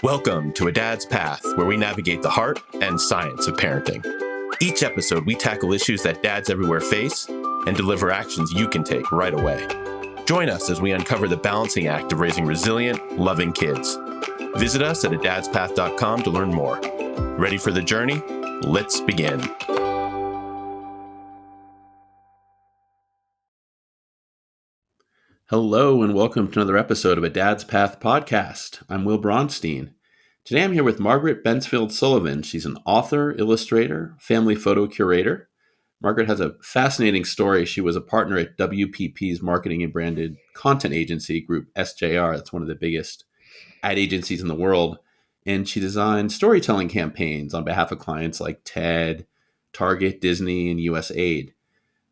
Welcome to A Dad's Path, where we navigate the heart and science of parenting. Each episode, we tackle issues that dads everywhere face and deliver actions you can take right away. Join us as we uncover the balancing act of raising resilient, loving kids. Visit us at adadspath.com to learn more. Ready for the journey? Let's begin. Hello and welcome to another episode of A Dad's Path podcast. I'm Will Braunstein. Today I'm here with Margaret Bensfield Sullivan. She's an author, illustrator, family photo curator. Margaret has a fascinating story. She was a partner at WPP's marketing and branded content agency group, SJR. That's one of the biggest ad agencies in the world. And she designed storytelling campaigns on behalf of clients like TED, Target, Disney, and USAID.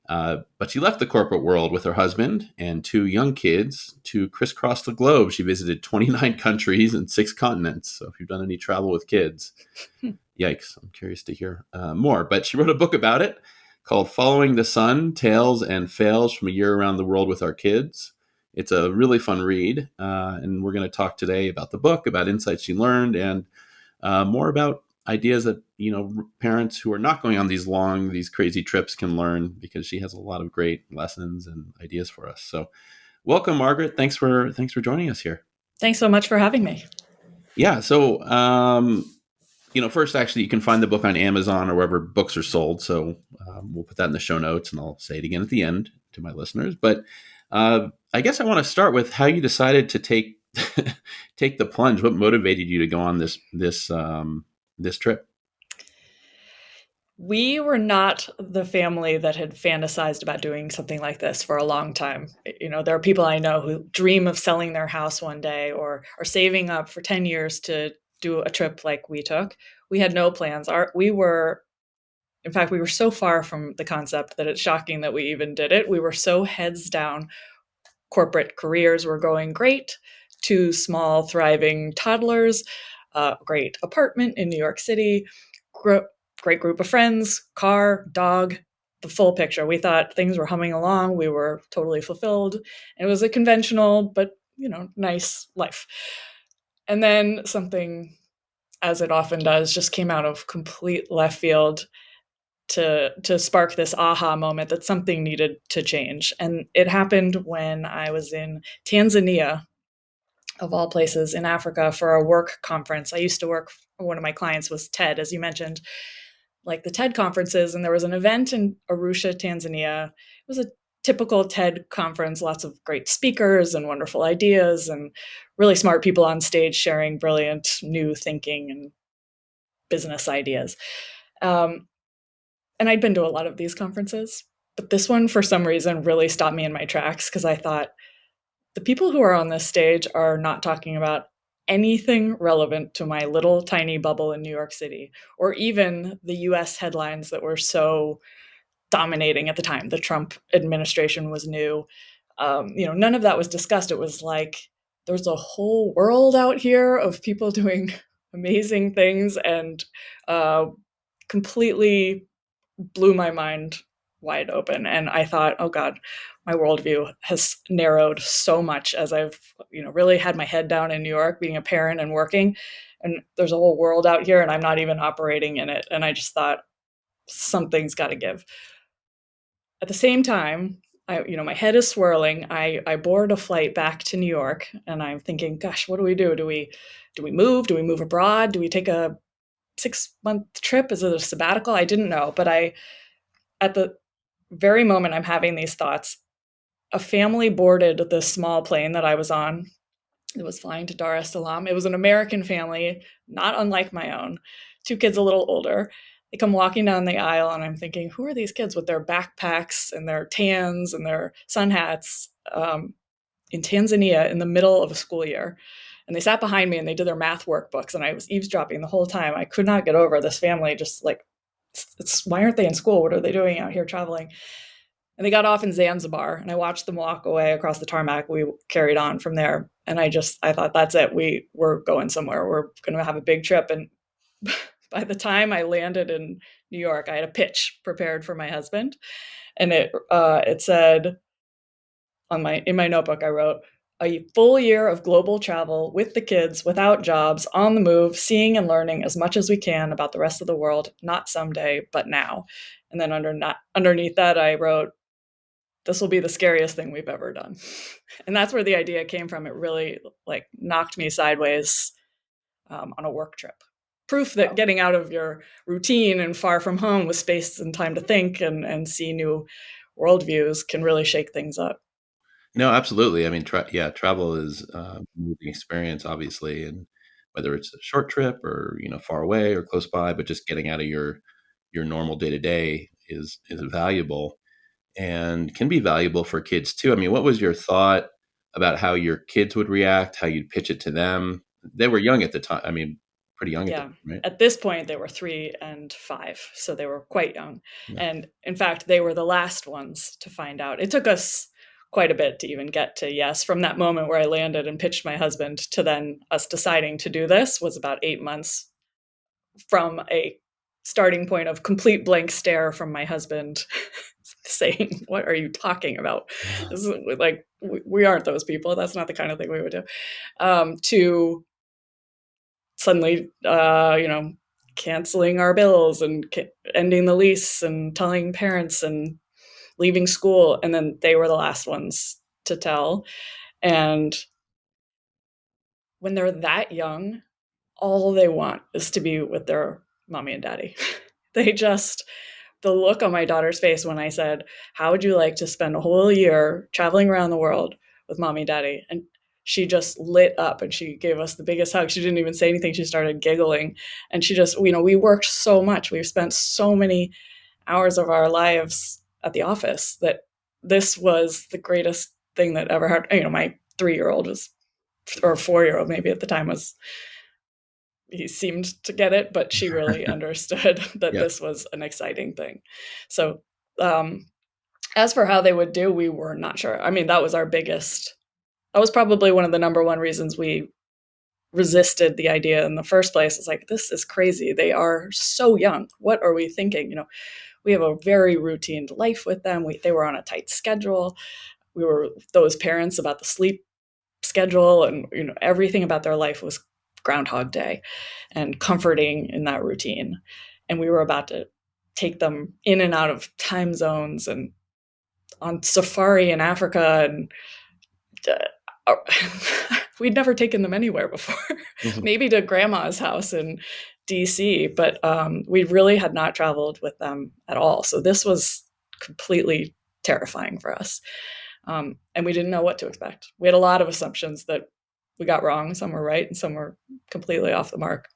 But she left the corporate world with her husband and two young kids to crisscross the globe. She visited 29 countries and 6 continents. So if you've done any travel with kids, yikes, I'm curious to hear more. But she wrote a book about it called Following the Sun, Tales and Fails from a Year Around the World with Our Kids. It's a really fun read. And we're going to talk today about the book, about insights she learned, and more about ideas that, parents who are not going on these crazy trips can learn, because she has a lot of great lessons and ideas for us. So welcome, Margaret. Thanks for joining us here. Thanks so much for having me. Yeah. So, first, actually, you can find the book on Amazon or wherever books are sold. So we'll put that in the show notes, and I'll say it again at the end to my listeners. But I guess I want to start with how you decided to take the plunge. What motivated you to go on this trip? We were not the family that had fantasized about doing something like this for a long time. There are people I know who dream of selling their house one day or are saving up for 10 years to do a trip like we took. We had no plans. We were so far from the concept that it's shocking that we even did it. We were so heads down. Corporate careers were going great. 2 small, thriving toddlers, great apartment in New York City, great group of friends, car, dog, the full picture. We thought things were humming along. We were totally fulfilled. It was a conventional, but, nice life. And then something, as it often does, just came out of complete left field to spark this aha moment that something needed to change. And it happened when I was in Tanzania, of all places, in Africa, for a work conference. I used to work, one of my clients was TED, as you mentioned, like the TED conferences. And there was an event in Arusha, Tanzania. It was a typical TED conference, lots of great speakers and wonderful ideas and really smart people on stage sharing brilliant new thinking and business ideas. And I'd been to a lot of these conferences, but this one, for some reason, really stopped me in my tracks, because I thought, the people who are on this stage are not talking about anything relevant to my little tiny bubble in New York City, or even the US headlines that were so dominating at the time. The Trump administration was new. None of that was discussed. It was like there's a whole world out here of people doing amazing things, and completely blew my mind wide open. And I thought, oh God, my worldview has narrowed so much as I've, really had my head down in New York, being a parent and working. And there's a whole world out here, and I'm not even operating in it. And I just thought, something's got to give. At the same time, my head is swirling. I board a flight back to New York, and I'm thinking, gosh, what do we do? Do we move? Do we move abroad? Do we take a 6-month trip? Is it a sabbatical? I didn't know. But at the very moment I'm having these thoughts, a family boarded the small plane that I was on. It was flying to Dar es Salaam. It was an American family, not unlike my own, 2 kids a little older. They come walking down the aisle, and I'm thinking, who are these kids with their backpacks and their tans and their sun hats in Tanzania in the middle of a school year? And they sat behind me, and they did their math workbooks, and I was eavesdropping the whole time. I could not get over this family just like, why aren't they in school? What are they doing out here traveling? And they got off in Zanzibar, and I watched them walk away across the tarmac. We carried on from there. And I thought, that's it. We're going somewhere. We're going to have a big trip. And by the time I landed in New York, I had a pitch prepared for my husband. And it said in my notebook, I wrote, a full year of global travel with the kids, without jobs, on the move, seeing and learning as much as we can about the rest of the world, not someday, but now. And then underneath that, I wrote, this will be the scariest thing we've ever done. And that's where the idea came from. It really like knocked me sideways on a work trip. Proof that getting out of your routine and far from home with space and time to think and see new worldviews can really shake things up. No, absolutely. I mean, travel is a moving experience, obviously, and whether it's a short trip or far away or close by, but just getting out of your normal day to day is valuable and can be valuable for kids too. I mean, what was your thought about how your kids would react, how you'd pitch it to them? They were young at the time. I mean, pretty young at the Yeah. time, right? At this point, they were 3 and 5, so they were quite young. Yeah. And in fact, they were the last ones to find out. It took us quite a bit to even get to yes. From that moment where I landed and pitched my husband to then us deciding to do this was about 8 months from a starting point of complete blank stare from my husband saying, "What are you talking about? This is like we aren't those people. That's not the kind of thing we would do." To suddenly, canceling our bills and ending the lease and telling parents and leaving school. And then they were the last ones to tell. And when they're that young, all they want is to be with their mommy and daddy. They just, the look on my daughter's face when I said, how would you like to spend a whole year traveling around the world with mommy and daddy? And she just lit up and she gave us the biggest hug. She didn't even say anything. She started giggling. And she just, we worked so much. We've spent so many hours of our lives at the office that this was the greatest thing that ever happened. My 3-year-old was, or 4-year-old maybe at the time, he seemed to get it, but she really understood that Yeah. this was an exciting thing. So as for how they would do, we were not sure. I mean, that was probably one of the number one reasons we resisted the idea in the first place. It's like, this is crazy. They are so young. What are we thinking? We have a very routine life with them. They were on a tight schedule. We were those parents about the sleep schedule, and everything about their life was Groundhog Day and comforting in that routine. And we were about to take them in and out of time zones and on safari in Africa. And we'd never taken them anywhere before, maybe to grandma's house in DC, but we really had not traveled with them at all. So this was completely terrifying for us. And we didn't know what to expect. We had a lot of assumptions that we got wrong. Some were right and some were completely off the mark.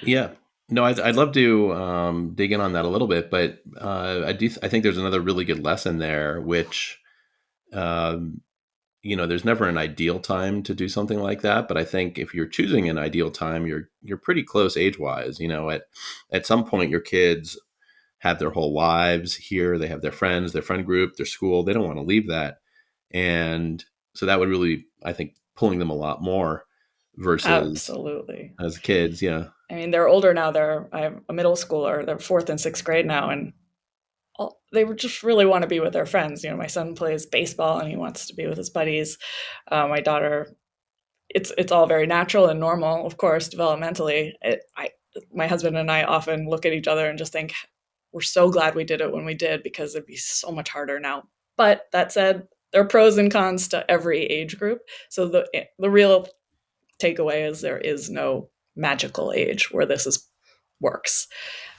Yeah. No, I'd love to dig in on that a little bit, but I think there's another really good lesson there, which, there's never an ideal time to do something like that. But I think if you're choosing an ideal time, you're pretty close age wise. At some point, your kids have their whole lives here. They have their friends, their friend group, their school. They don't want to leave that. And so that would really, I think, pulling them a lot more versus Absolutely. as kids. Yeah. I mean, they're older now. I have a middle schooler. They're 4th and 6th grade now. And they just really want to be with their friends. My son plays baseball and he wants to be with his buddies. My daughter, it's all very natural and normal, of course, developmentally. My husband and I often look at each other and just think, we're so glad we did it when we did, because it'd be so much harder now. But that said, there are pros and cons to every age group. So the real takeaway is there is no magical age where this works.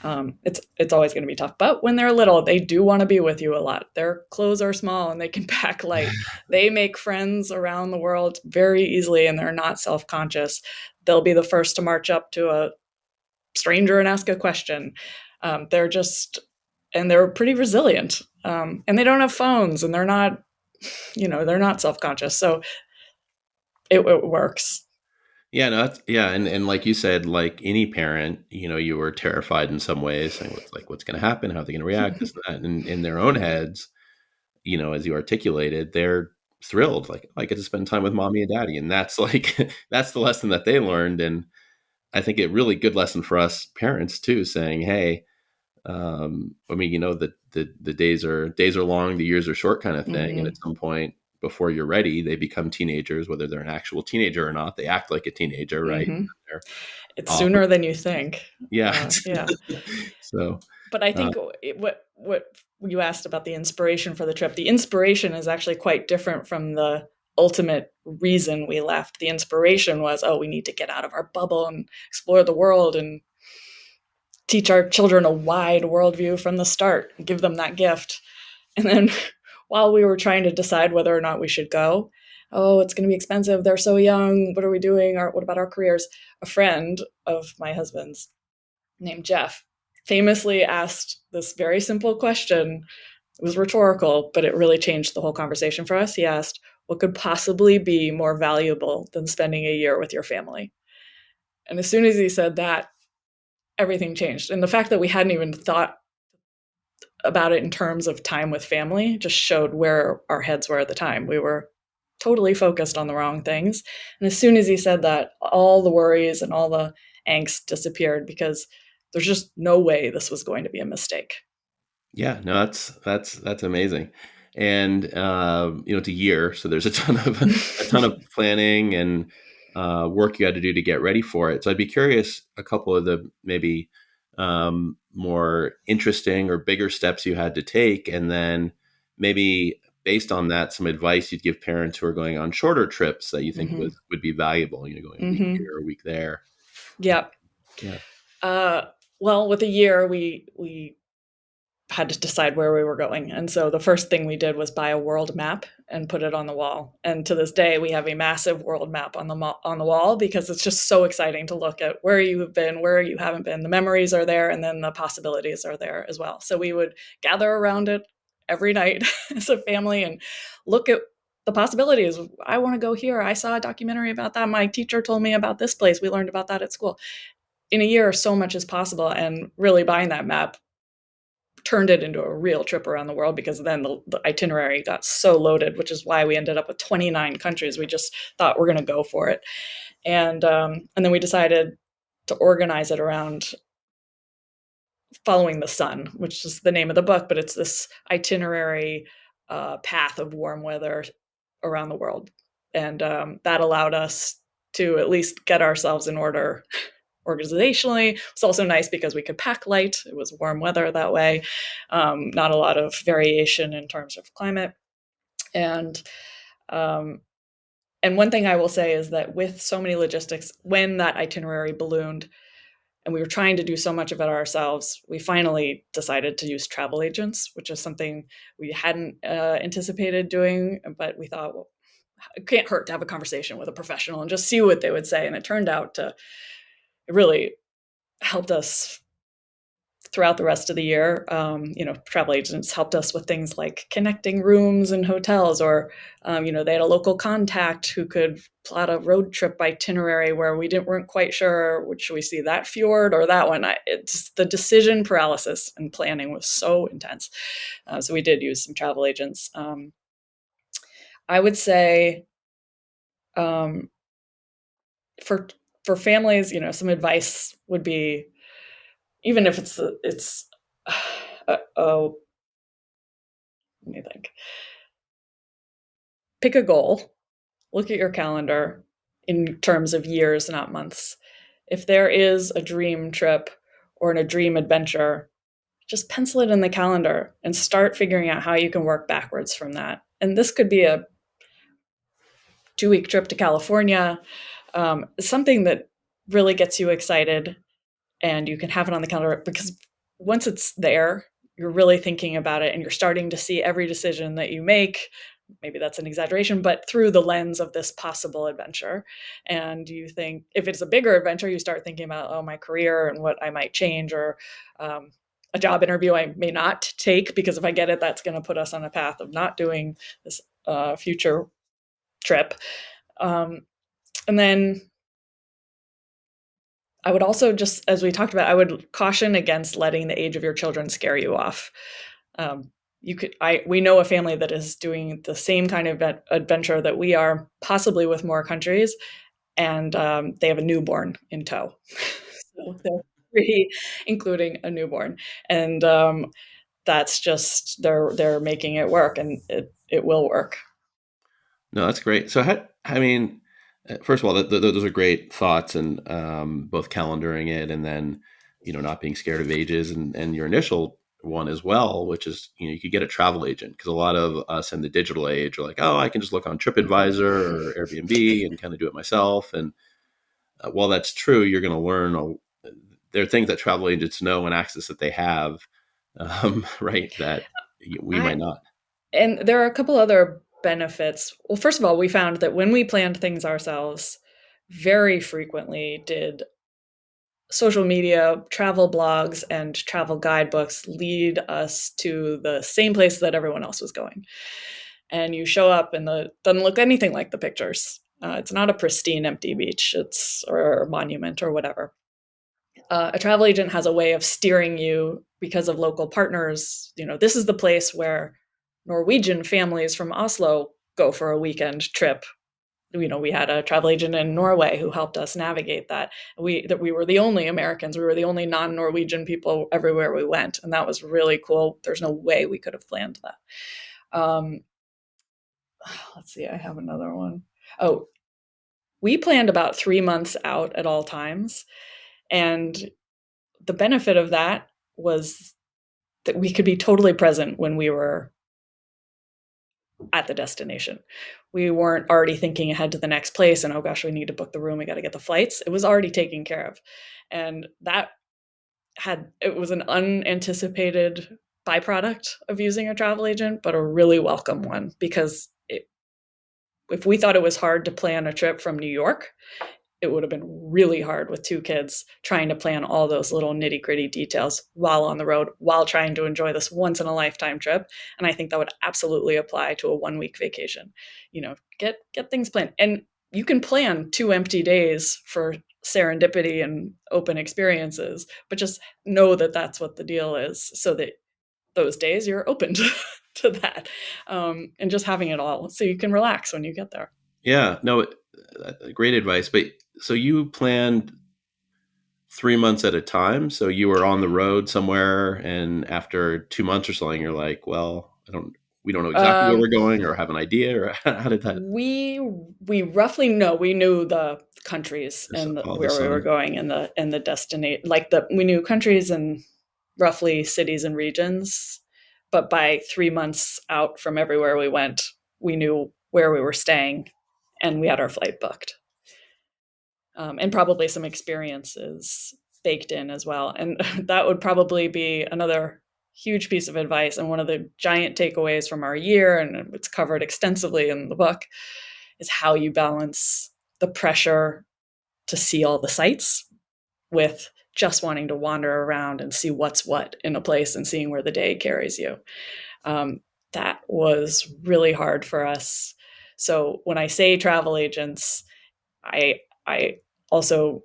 It's always going to be tough. But when they're little, they do want to be with you a lot. Their clothes are small and they can pack light. They make friends around the world very easily and they're not self-conscious. They'll be the first to march up to a stranger and ask a question. They're pretty resilient. And they don't have phones and they're not self-conscious. So it works. Yeah, no, and like you said, like any parent, you were terrified in some ways, saying what's going to happen, how are they going to react, this and that, and in their own heads, as you articulated, they're thrilled, like, I get to spend time with mommy and daddy, and that's like that's the lesson that they learned, and I think a really good lesson for us parents too, saying, hey, I mean, the days are long, the years are short, kind of thing, and at some point, before you're ready, they become teenagers, whether they're an actual teenager or not. They act like a teenager, right? Mm-hmm. They're It's off. sooner than you think. Yeah. Yeah. So, But I think what you asked about the inspiration for the trip, the inspiration is actually quite different from the ultimate reason we left. The inspiration was, oh, we need to get out of our bubble and explore the world and teach our children a wide worldview from the start, give them that gift. And then while we were trying to decide whether or not we should go, oh, it's going to be expensive. They're so young. What are we doing? What about our careers? A friend of my husband's named Jeff famously asked this very simple question. It was rhetorical, but it really changed the whole conversation for us. He asked, what could possibly be more valuable than spending a year with your family? And as soon as he said that, everything changed. And the fact that we hadn't even thought about it in terms of time with family just showed where our heads were at the time. We were totally focused on the wrong things. And as soon as he said that, all the worries and all the angst disappeared because there's just no way this was going to be a mistake. yeah, no, that's amazing. And it's a year, so there's a ton of planning and work you had to do to get ready for it. So I'd be curious a couple of the maybe more interesting or bigger steps you had to take, and then maybe based on that, some advice you'd give parents who are going on shorter trips that you think Mm-hmm. would be valuable. Going a week Mm-hmm. here, a week there. Yeah. Yeah. Well, with a year, we had to decide where we were going. And so the first thing we did was buy a world map and put it on the wall. And to this day, we have a massive world map on the wall because it's just so exciting to look at where you have been, where you haven't been. The memories are there, and then the possibilities are there as well. So we would gather around it every night as a family and look at the possibilities. I want to go here. I saw a documentary about that. My teacher told me about this place. We learned about that at school. In a year, so much is possible. And really buying that map turned it into a real trip around the world because then the itinerary got so loaded, which is why we ended up with 29 countries. We just thought we're going to go for it. And then we decided to organize it around following the sun, which is the name of the book, but it's this itinerary path of warm weather around the world. And that allowed us to at least get ourselves in order organizationally. It's also nice because we could pack light. It was warm weather that way. Not a lot of variation in terms of climate. And one thing I will say is that with so many logistics, when that itinerary ballooned and we were trying to do so much of it ourselves, we finally decided to use travel agents, which is something we hadn't anticipated doing, but we thought, well, it can't hurt to have a conversation with a professional and just see what they would say. And it turned out to really helped us throughout the rest of the year. Travel agents helped us with things like connecting rooms and hotels, or they had a local contact who could plot a road trip itinerary where we weren't quite sure, should we see that fjord or that one. It's the decision paralysis and planning was so intense. So we did use some travel agents. I would say for families, some advice would be, even if it's let me think. Pick a goal. Look at your calendar in terms of years, not months. If there is a dream trip or a dream adventure, just pencil it in the calendar and start figuring out how you can work backwards from that. And this could be a 2-week trip to California, something that really gets you excited, and you can have it on the calendar because once it's there, you're really thinking about it and you're starting to see every decision that you make. Maybe that's an exaggeration, but through the lens of this possible adventure. And you think, if it's a bigger adventure, you start thinking about, my career and what I might change, or a job interview I may not take, because if I get it, that's going to put us on a path of not doing this future trip. And then I would also, just as we talked about, I would caution against letting the age of your children scare you off. We know a family that is doing the same kind of adventure that we are, possibly with more countries, and they have a newborn in tow. So they're 3, including a newborn, and that's just they're making it work, and it will work. No, that's great. So, first of all, those are great thoughts, and both calendaring it and then, not being scared of ages, and your initial one as well, which is, you could get a travel agent, because a lot of us in the digital age are like, oh, I can just look on TripAdvisor or Airbnb and kind of do it myself. And while that's true, you're going to learn. There are things that travel agents know and access that they have, right, that we might I not. And there are a couple other benefits. Well, first of all, we found that when we planned things ourselves, very frequently did social media, travel blogs, and travel guidebooks lead us to the same place that everyone else was going. And you show up and it doesn't look anything like the pictures. It's not a pristine empty beach, or a monument or whatever. A travel agent has a way of steering you because of local partners. This is the place where Norwegian families from Oslo go for a weekend trip. We had a travel agent in Norway who helped us navigate that. We were the only Americans. We were the only non-Norwegian people everywhere we went, and that was really cool. There's no way we could have planned that. Let's see. I have another one. Oh, we planned about 3 months out at all times, and the benefit of that was that we could be totally present when we were at the destination. We weren't already thinking ahead to the next place and, oh gosh, we need to book the room, we got to get the flights. It was already taken care of. And it was an unanticipated byproduct of using a travel agent, but a really welcome one, because if we thought it was hard to plan a trip from New York, it would have been really hard with 2 kids trying to plan all those little nitty-gritty details while on the road, while trying to enjoy this once-in-a-lifetime trip. And I think that would absolutely apply to a 1-week vacation. Get things planned. And you can plan 2 empty days for serendipity and open experiences, but just know that that's what the deal is, so that those days you're open to that, and just having it all so you can relax when you get there. Yeah, no, great advice. But so you planned 3 months at a time. So you were on the road somewhere, and after 2 months or something, you're like, well, we don't know exactly where Um, we're going, or have an idea, or how did that? we roughly know, we knew the countries and All of a where we were sudden, going, and the destination, we knew countries and roughly cities and regions, but by 3 months out from everywhere we went, we knew where we were staying, and we had our flight booked, and probably some experiences baked in as well. And that would probably be another huge piece of advice, and one of the giant takeaways from our year, and it's covered extensively in the book, is how you balance the pressure to see all the sights with just wanting to wander around and see what's what in a place and seeing where the day carries you. That was really hard for us. So when I say travel agents, I also,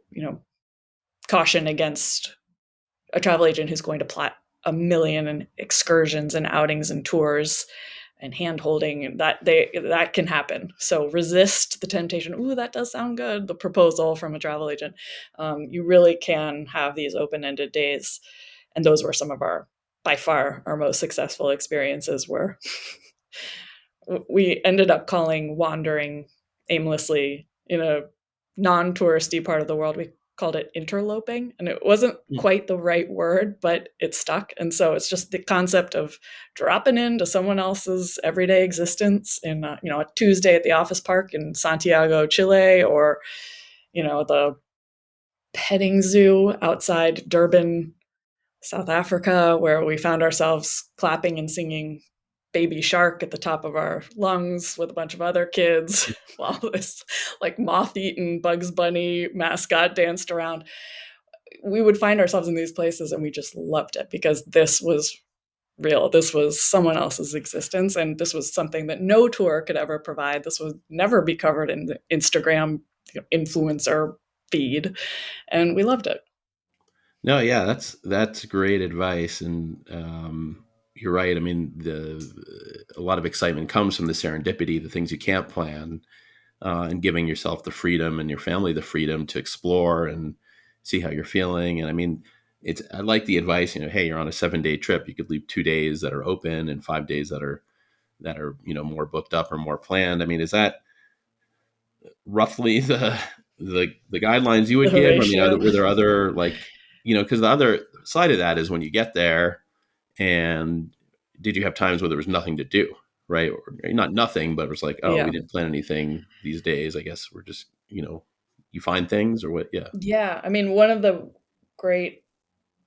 caution against a travel agent who's going to plot a million excursions and outings and tours and hand holding. That can happen. So resist the temptation. Ooh, that does sound good. The proposal from a travel agent. You really can have these open-ended days, and those were some of by far our most successful experiences. Where we ended up calling wandering aimlessly in a non-touristy part of the world, we called it interloping, and it wasn't quite the right word, but it stuck. And so it's just the concept of dropping into someone else's everyday existence in a Tuesday at the office park in Santiago, Chile, or the petting zoo outside Durban, South Africa, where we found ourselves clapping and singing Baby Shark at the top of our lungs with a bunch of other kids while this moth-eaten Bugs Bunny mascot danced around. We would find ourselves in these places and we just loved it, because this was real. This was someone else's existence, and this was something that no tour could ever provide. This would never be covered in the Instagram influencer feed, and we loved it. no, yeah, that's great advice, and you're right. I mean, a lot of excitement comes from the serendipity, the things you can't plan, and giving yourself the freedom and your family the freedom to explore and see how you're feeling. And I mean, I like the advice. Hey, you're on a 7-day trip. You could leave 2 days that are open and 5 days that are more booked up or more planned. I mean, is that roughly the guidelines you would The give? I mean, ratio. were there other, like, because the other side of that is when you get there, and did you have times where there was nothing to do, right? Or not nothing, but it was like, oh, we Yeah. didn't plan anything these days. I guess we're just, you find things or what? Yeah. Yeah. I mean, one of the great,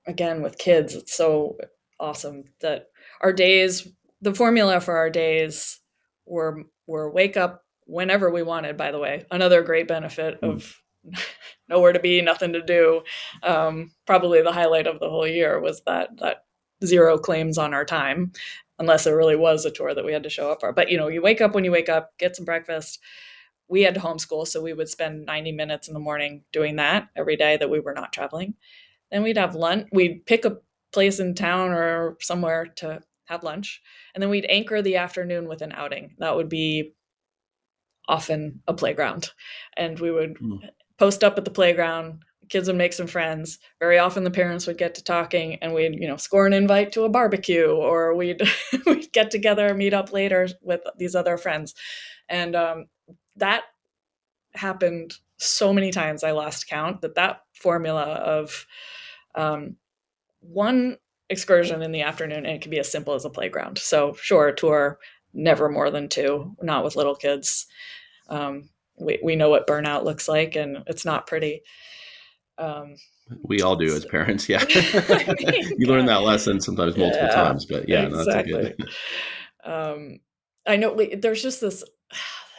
again, with kids, it's so awesome that our days, the formula for our days were wake up whenever we wanted, by the way. Another great benefit Mm. of nowhere to be, nothing to do. Probably the highlight of the whole year was that zero claims on our time, unless there really was a tour that we had to show up for. But you wake up when you wake up, get some breakfast. We had to homeschool, so we would spend 90 minutes in the morning doing that every day that we were not traveling. Then we'd have lunch. We'd pick a place in town or somewhere to have lunch. And then we'd anchor the afternoon with an outing. That would be often a playground. And we would Mm. post up at the playground. Kids would make some friends. Very often the parents would get to talking and we'd, score an invite to a barbecue, or we'd we'd get together, meet up later with these other friends. And that happened so many times I lost count, that formula of one excursion in the afternoon, and it can be as simple as a playground. So sure, a tour, never more than two, not with little kids. We know what burnout looks like, and it's not pretty. We all do as So, parents. Yeah. I mean, You learn God, that lesson sometimes multiple yeah, times, but yeah, no, that's a good. exactly. I know there's just this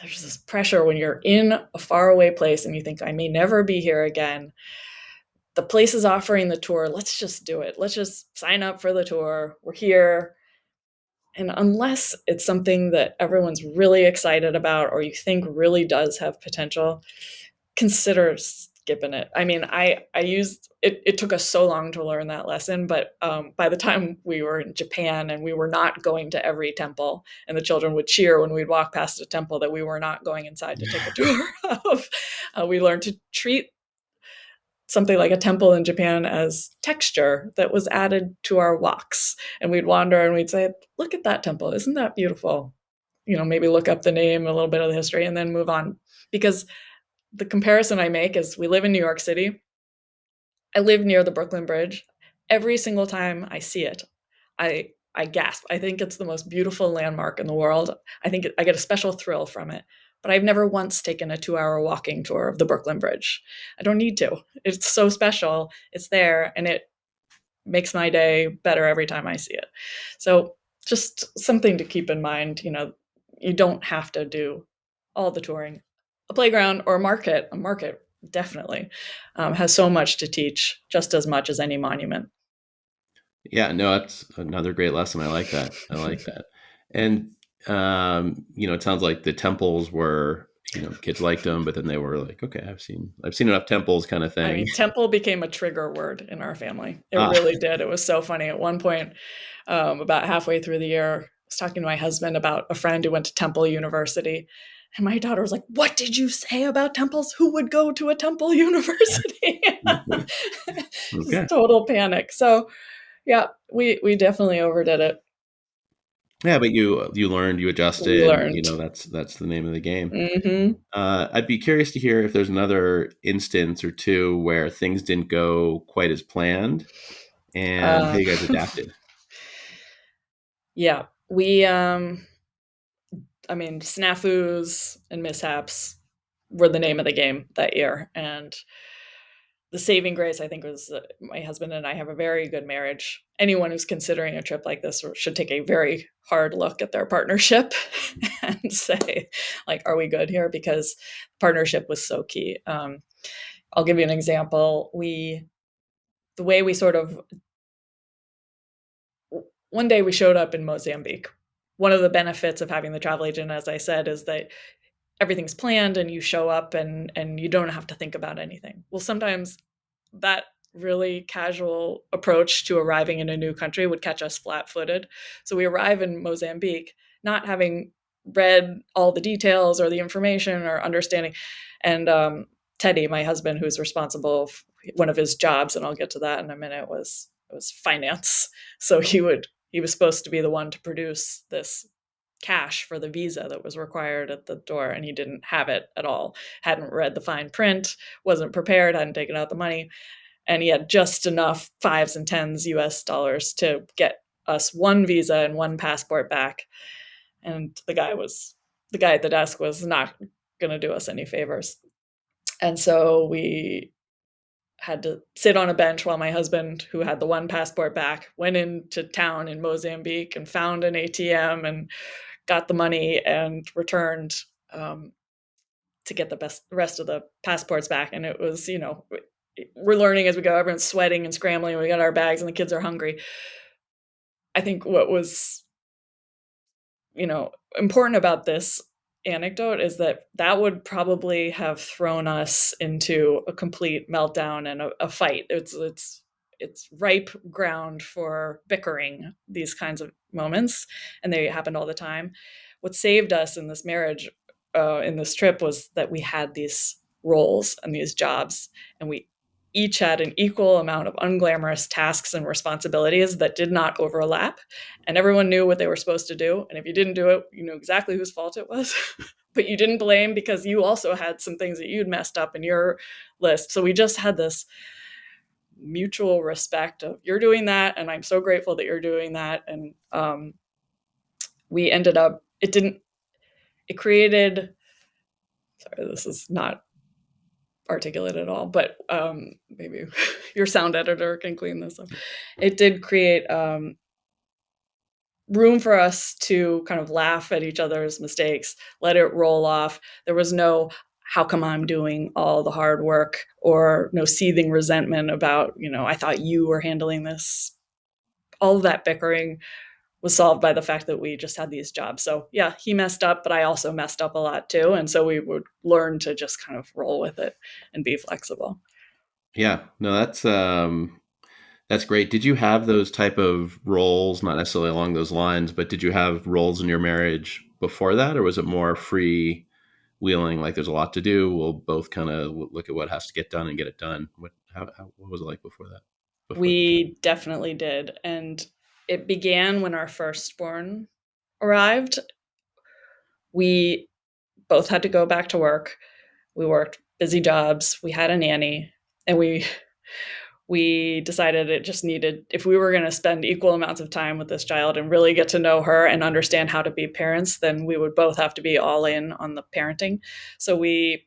there's this pressure when you're in a faraway place and you think, I may never be here again. The place is offering the tour. Let's just do it. Let's just sign up for the tour. We're here. And unless it's something that everyone's really excited about or you think really does have potential, consider skipping it. I mean, I used it. It took us so long to learn that lesson, but by the time we were in Japan and we were not going to every temple, and the children would cheer when we'd walk past a temple that we were not going inside to take a tour of, we learned to treat something like a temple in Japan as texture that was added to our walks. And we'd wander and we'd say, look at that temple. Isn't that beautiful? Maybe look up the name, a little bit of the history, and then move on. Because the comparison I make is we live in New York City. I live near the Brooklyn Bridge. Every single time I see it, I gasp. I think it's the most beautiful landmark in the world. I think I get a special thrill from it. But I've never once taken a 2-hour walking tour of the Brooklyn Bridge. I don't need to. It's so special. It's there, and it makes my day better every time I see it. So just something to keep in mind. You don't have to do all the touring. A playground or a market definitely has so much to teach, just as much as any monument. Yeah, no, that's another great lesson. I like that. I like that. And it sounds like the temples were, kids liked them, but then they were like, okay, I've seen enough temples, kind of I thing. mean, temple became a trigger word in our family. It Ah, really did. It was so funny. At one point, about halfway through the year, I was talking to my husband about a friend who went to Temple University. And my daughter was like, what did you say about temples? Who would go to a Temple University? okay. Just total panic. So, yeah, we definitely overdid it. Yeah, but you learned, you We adjusted, and learned. that's the name of the game. Mm-hmm. I'd be curious to hear if there's another instance or two where things didn't go quite as planned, and how Uh, you guys adapted. yeah, I mean, snafus and mishaps were the name of the game that year. And the saving grace, I think, was that my husband and I have a very good marriage. Anyone who's considering a trip like this should take a very hard look at their partnership and say, like, are we good here? Because partnership was so key. I'll give you an example. The way we sort of, one day we showed up in Mozambique. One of the benefits of having the travel agent, as I said, is that everything's planned and you show up and you don't have to think about anything. Well, sometimes that really casual approach to arriving in a new country would catch us flat-footed. So we arrive in Mozambique not having read all the details or the information or understanding. And Teddy, my husband, who's responsible, one of his jobs, and I'll get to that in a minute, was finance. So he was supposed to be the one to produce this cash for the visa that was required at the door, and he didn't have it at all. Hadn't read the fine print, wasn't prepared, hadn't taken out the money, and he had just enough fives and tens US dollars to get us one visa and one passport back. And the guy at the desk was not going to do us any favors. And so we had to sit on a bench while my husband, who had the one passport back, went into town in Mozambique and found an ATM and got the money and returned to get the rest of the passports back. And it was, we're learning as we go. Everyone's sweating and scrambling. We got our bags and the kids are hungry. I think what was, important about this anecdote is that would probably have thrown us into a complete meltdown and a fight. It's ripe ground for bickering, these kinds of moments, and they happened all the time. What saved us in this marriage, in this trip, was that we had these roles and these jobs, and we each had an equal amount of unglamorous tasks and responsibilities that did not overlap, and everyone knew what they were supposed to do. And if you didn't do it, you knew exactly whose fault it was, but you didn't blame because you also had some things that you'd messed up in your list. So we just had this mutual respect of, you're doing that, and I'm so grateful that you're doing that. And we ended up, it created, sorry, this is not articulate at all, but maybe your sound editor can clean this up. It did create room for us to kind of laugh at each other's mistakes, let it roll off. There was no, how come I'm doing all the hard work, or no seething resentment about, I thought you were handling this. All of that bickering was solved by the fact that we just had these jobs. So yeah, he messed up, but I also messed up a lot too. And so we would learn to just kind of roll with it and be flexible. Yeah, no, that's great. Did you have those type of roles, not necessarily along those lines, but did you have roles in your marriage before that, or was it more free wheeling? Like, there's a lot to do. We'll both kind of look at what has to get done and get it done. What was it like before that? We definitely did. And it began when our firstborn arrived. We both had to go back to work. We worked busy jobs. We had a nanny, and we decided it just needed, if we were going to spend equal amounts of time with this child and really get to know her and understand how to be parents, then we would both have to be all in on the parenting. So we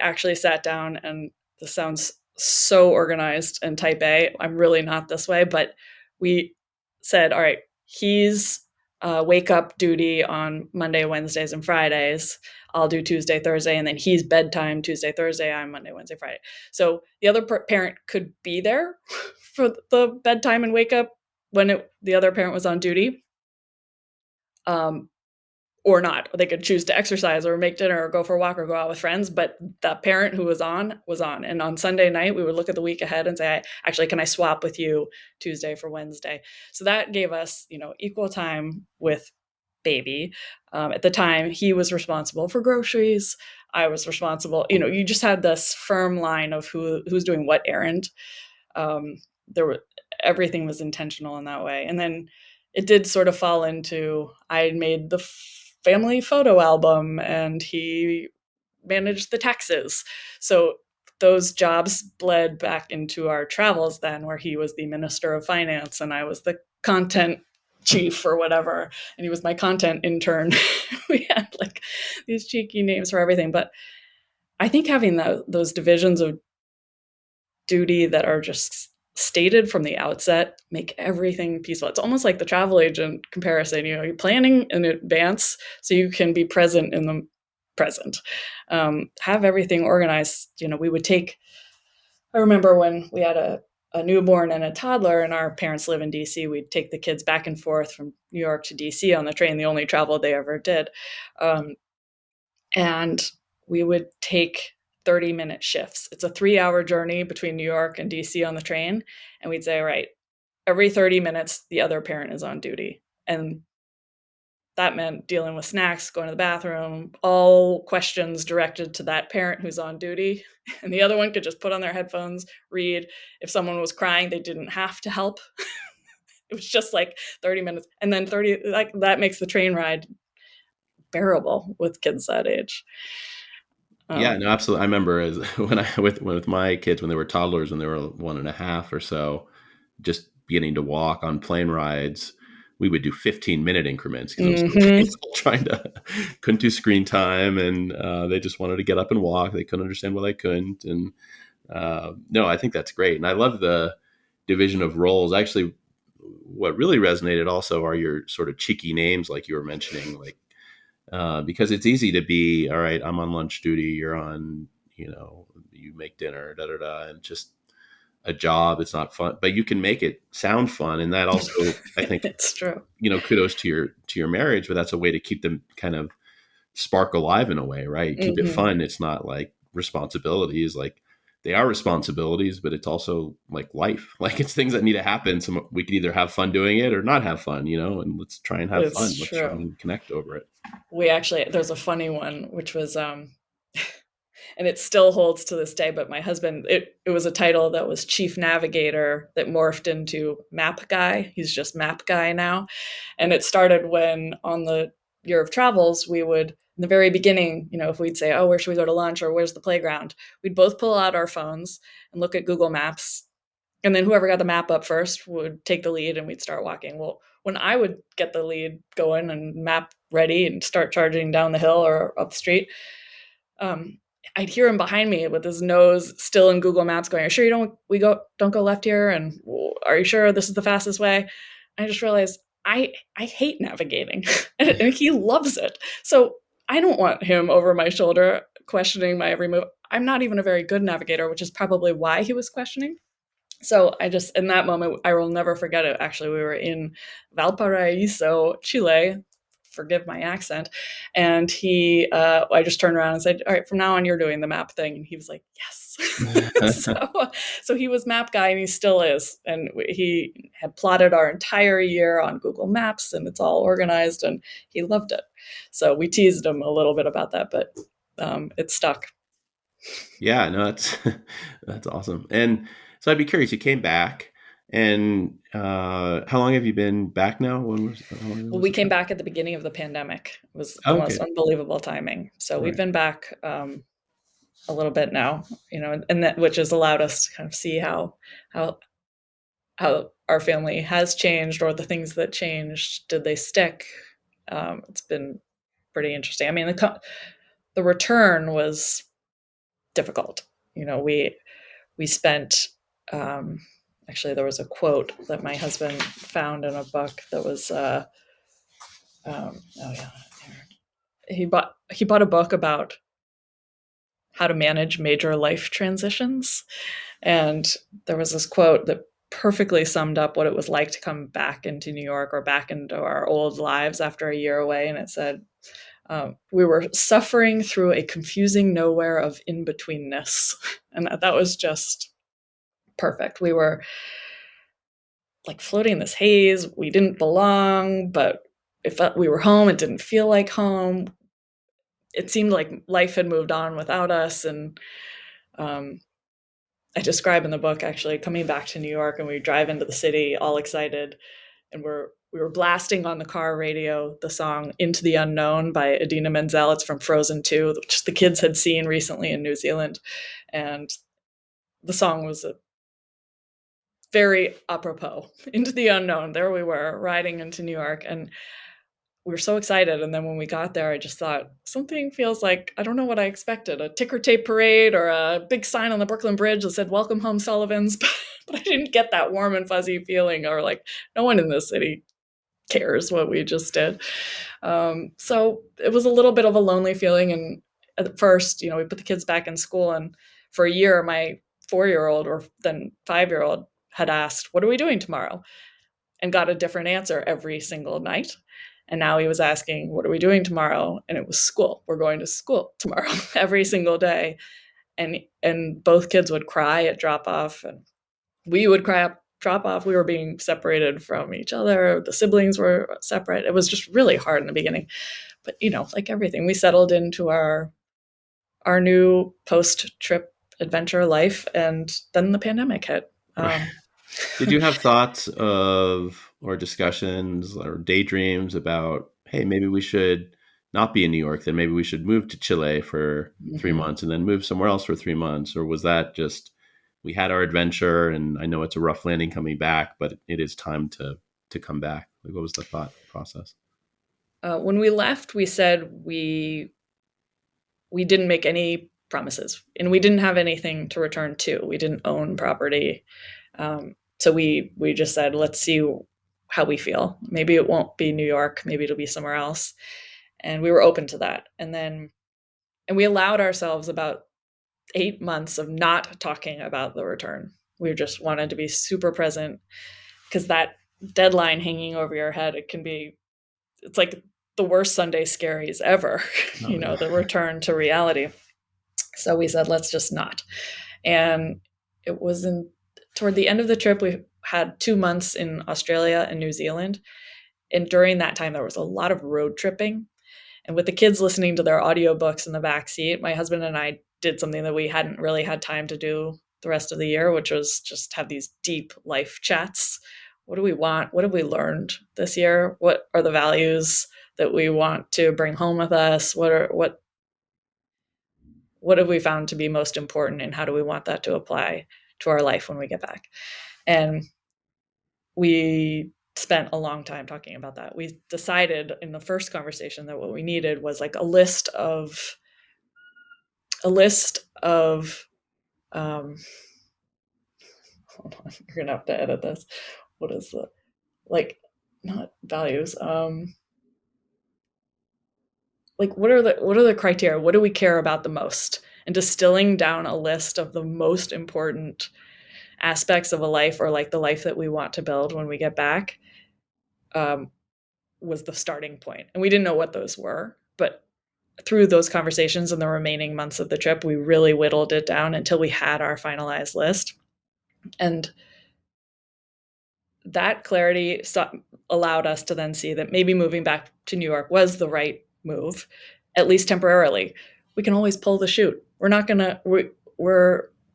actually sat down, and this sounds so organized and type A. I'm really not this way, but we said, all right, he's wake up duty on Monday, Wednesdays, and Fridays. I'll do Tuesday, Thursday, and then he's bedtime Tuesday, Thursday. I'm Monday, Wednesday, Friday. So the other parent could be there for the bedtime and wake up when the other parent was on duty, or not. They could choose to exercise or make dinner or go for a walk or go out with friends. But the parent who was on was on. And on Sunday night, we would look at the week ahead and say, actually, can I swap with you Tuesday for Wednesday? So that gave us, equal time with baby. At the time, he was responsible for groceries. I was responsible. You just had this firm line of who's doing what errand. Everything was intentional in that way. And then it did sort of fall into, I made the family photo album and he managed the taxes. So those jobs bled back into our travels then, where he was the minister of finance and I was the content chief or whatever, and he was my content intern. We had like these cheeky names for everything. But I think having those divisions of duty that are just stated from the outset make everything peaceful. It's almost like the travel agent comparison. You're planning in advance so you can be present in the present. Have everything organized. We would I remember when we had a newborn and a toddler, and our parents live in DC, we'd take the kids back and forth from New York to DC on the train, the only travel they ever did. And we would take 30-minute shifts. It's a 3-hour journey between New York and DC on the train. And we'd say, right, every 30 minutes, the other parent is on duty. And that meant dealing with snacks, going to the bathroom, all questions directed to that parent who's on duty. And the other one could just put on their headphones, read. If someone was crying, they didn't have to help. It was just like 30 minutes. And then that makes the train ride bearable with kids that age. Yeah, no, absolutely. I remember as with my kids when they were toddlers, when they were 1.5 or so, just beginning to walk on plane rides, we would do 15-minute increments because I was Mm-hmm. still trying to couldn't do screen time, and they just wanted to get up and walk. They couldn't understand why they couldn't, and no, I think that's great, and I love the division of roles. Actually, what really resonated also are your sort of cheeky names, like you were mentioning, like because it's easy to be, all right, I'm on lunch duty, you're on, you make dinner, da da da, and just a job. It's not fun, but you can make it sound fun, and that also, I think, It's true. kudos to your marriage, but that's a way to keep them kind of spark alive in a way, right? Keep it Mm-hmm. fun. It's not like responsibilities, like they are responsibilities, but it's also like life. Like it's things that need to happen. So we can either have fun doing it or not have fun, and let's try and have It's fun. Let's try true. and connect over it. There's a funny one, which was, and it still holds to this day, but my husband, it was a title that was chief navigator that morphed into map guy. He's just map guy now. And it started when on the year of travels, we would, in the very beginning, if we'd say, oh, where should we go to lunch or where's the playground? We'd both pull out our phones and look at Google Maps. And then whoever got the map up first would take the lead and we'd start walking. Well, when I would get the lead going and map ready and start charging down the hill or up the street, I'd hear him behind me with his nose still in Google Maps going, are you sure don't go left here? And are you sure this is the fastest way? I just realized I hate navigating and he loves it. So I don't want him over my shoulder questioning my every move. I'm not even a very good navigator, which is probably why he was questioning. So in that moment, I will never forget it. Actually, we were in Valparaiso, Chile. Forgive my accent. And I just turned around and said, all right, from now on, you're doing the map thing. And he was like, yes. So he was map guy and he still is. And he had plotted our entire year on Google Maps and it's all organized and he loved it. So we teased him a little bit about that, but it stuck. Yeah, no, that's awesome. And so I'd be curious. You came back, and how long have you been back now? Well, we came back at the beginning of the pandemic. It was the most Okay, unbelievable timing. So we've right. been back a little bit now, and that which has allowed us to kind of see how our family has changed, or the things that changed, did they stick? It's been pretty interesting. I mean, the return was difficult. We spent. Actually, there was a quote that my husband found in a book that was. Oh yeah, he bought a book about how to manage major life transitions, and there was this quote that perfectly summed up what it was like to come back into New York or back into our old lives after a year away. And it said, we were suffering through a confusing nowhere of in-betweenness. And that was just perfect. We were like floating in this haze. We didn't belong, but if we were home, it didn't feel like home. It seemed like life had moved on without us. And I describe in the book actually coming back to New York, and we drive into the city all excited, and we were blasting on the car radio the song Into the Unknown by Idina Menzel. It's from Frozen 2, which the kids had seen recently in New Zealand. And the song was very apropos. Into the unknown. There we were riding into New York, and we were so excited. And then when we got there, I just thought something feels like, I don't know what I expected, a ticker tape parade or a big sign on the Brooklyn Bridge that said, welcome home, Sullivans. But I didn't get that warm and fuzzy feeling, or like no one in this city cares what we just did. So it was a little bit of a lonely feeling. And at first, we put the kids back in school, and for a year, my 4-year-old or then 5-year-old had asked, what are we doing tomorrow? And got a different answer every single night. And now he was asking, what are we doing tomorrow? And it was school. We're going to school tomorrow every single day. And both kids would cry at drop off, and we would cry at drop off. We were being separated from each other. The siblings were separate. It was just really hard in the beginning. But, like everything, we settled into our new post-trip adventure life. And then the pandemic hit. Right. Did you have thoughts of, or discussions or daydreams about, hey, maybe we should not be in New York, then maybe we should move to Chile for 3 months and then move somewhere else for 3 months? Or was that just, we had our adventure and I know it's a rough landing coming back, but it is time to come back? Like, what was the thought process? When we left, we said we didn't make any promises, and we didn't have anything to return to. We didn't own property. So we just said, let's see how we feel. Maybe it won't be New York, maybe it'll be somewhere else. And we were open to that. And we allowed ourselves about 8 months of not talking about the return. We just wanted to be super present, because that deadline hanging over your head, it's like the worst Sunday scaries ever, Oh, yeah. the return to reality. So we said, let's just not. And it was toward the end of the trip, we had 2 months in Australia and New Zealand. And during that time, there was a lot of road tripping. And with the kids listening to their audiobooks in the back seat, my husband and I did something that we hadn't really had time to do the rest of the year, which was just have these deep life chats. What do we want? What have we learned this year? What are the values that we want to bring home with us? What have we found to be most important, and how do we want that to apply to our life when we get back? And we spent a long time talking about that. We decided in the first conversation that what we needed was like a list of hold on, you're gonna have to edit this. What is the, like, not values, like what are the criteria? What do we care about the most? And distilling down a list of the most important aspects of a life, or like the life that we want to build when we get back, was the starting point. And we didn't know what those were, but through those conversations in the remaining months of the trip, we really whittled it down until we had our finalized list. And that clarity allowed us to then see that maybe moving back to New York was the right move, at least temporarily. We can always pull the chute.